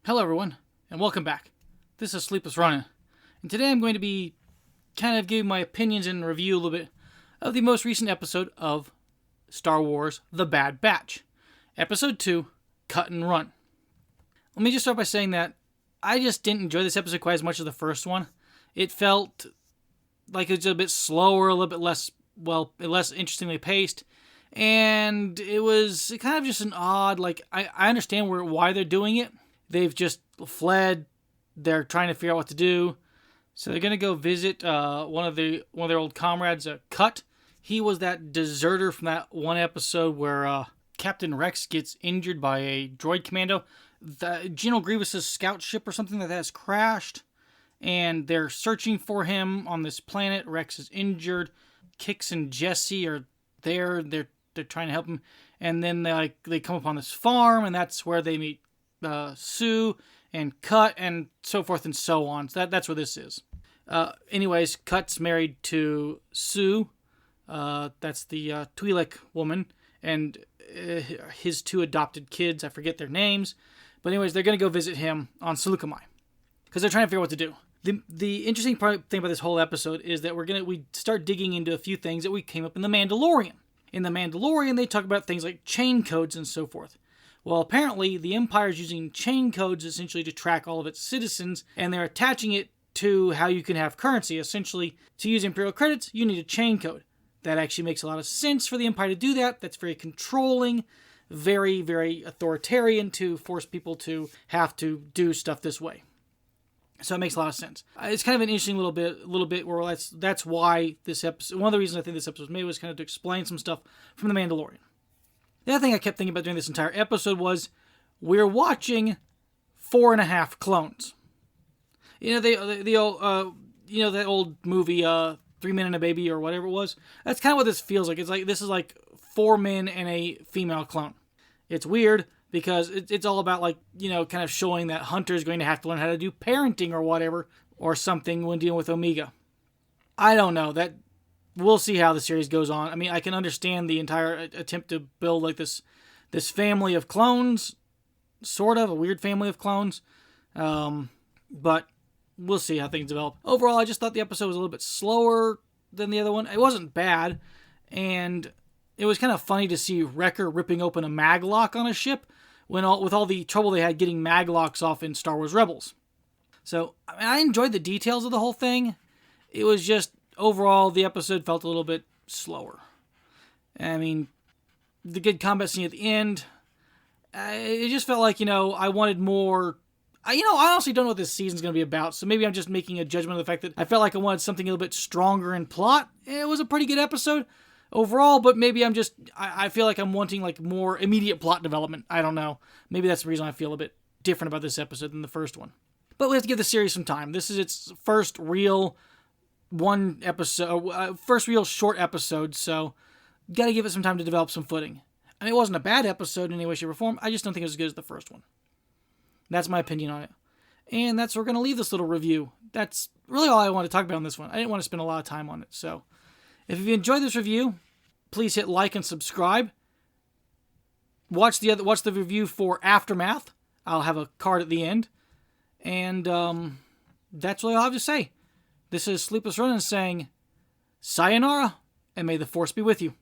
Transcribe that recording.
Hello everyone, and welcome back. This is SleeplessRonin, and today I'm going to be kind of giving my opinions and review a little bit of the most recent episode of Star Wars The Bad Batch, Episode 2, Cut and Run. Let me just start by saying that I just didn't enjoy this episode quite as much as the first one. It felt like it was a bit slower, a little bit less interestingly paced, and it was kind of just an odd, I understand why they're doing it. They've just fled. They're trying to figure out what to do. So they're going to go visit one of their old comrades, Cut. He was that deserter from that one episode where Captain Rex gets injured by a droid commando. General Grievous's scout ship or something that has crashed. And they're searching for him on this planet. Rex is injured. Kix and Jesse are there. They're trying to help him. And then they come upon this farm, and that's where they meet Sue and Cut and so forth and so on. So that's where this is. Anyways, Cut's married to Sue. That's the Twi'lek woman, and his two adopted kids. I forget their names. But anyways, they're going to go visit him on Seleucami because they're trying to figure out what to do. The interesting thing about this whole episode is that we start digging into a few things that we came up in The Mandalorian. In The Mandalorian, they talk about things like chain codes and so forth. Well, apparently, the Empire is using chain codes essentially to track all of its citizens, and they're attaching it to how you can have currency. Essentially, to use Imperial credits, you need a chain code. That actually makes a lot of sense for the Empire to do that. That's very controlling, very, very authoritarian to force people to have to do stuff this way. So it makes a lot of sense. It's kind of an interesting little bit where that's why this episode, one of the reasons I think this episode was made was kind of to explain some stuff from The Mandalorian. The other thing I kept thinking about during this entire episode was we're watching 4.5 clones. You know, that old movie, 3 Men and a Baby or whatever it was. That's kind of what this feels like. This is like 4 men and a female clone. It's weird because it's all about kind of showing that Hunter's going to have to learn how to do parenting or whatever or something when dealing with Omega. I don't know. We'll see how the series goes on. I mean, I can understand the entire attempt to build this family of clones, sort of a weird family of clones, but we'll see how things develop. Overall, I just thought the episode was a little bit slower than the other one. It wasn't bad, and it was kind of funny to see Wrecker ripping open a maglock on a ship with all the trouble they had getting maglocks off in Star Wars Rebels. So I enjoyed the details of the whole thing. It was just overall, the episode felt a little bit slower. I mean, the good combat scene at the end, it just felt like, I wanted more. I honestly don't know what this season's going to be about, so maybe I'm just making a judgment of the fact that I felt like I wanted something a little bit stronger in plot. It was a pretty good episode overall, but maybe I feel like I'm wanting more immediate plot development. I don't know. Maybe that's the reason I feel a bit different about this episode than the first one. But we have to give the series some time. This is its first real first real short episode, so got to give it some time to develop some footing. I mean, it wasn't a bad episode in any way, shape, or form. I just don't think it was as good as the first one. That's my opinion on it. And that's where we're going to leave this little review. That's really all I want to talk about on this one. I didn't want to spend a lot of time on it. So if you enjoyed this review, please hit like and subscribe. Watch the review for Aftermath. I'll have a card at the end. And that's really all I have to say. This is SleeplessRonin saying, sayonara, and may the Force be with you.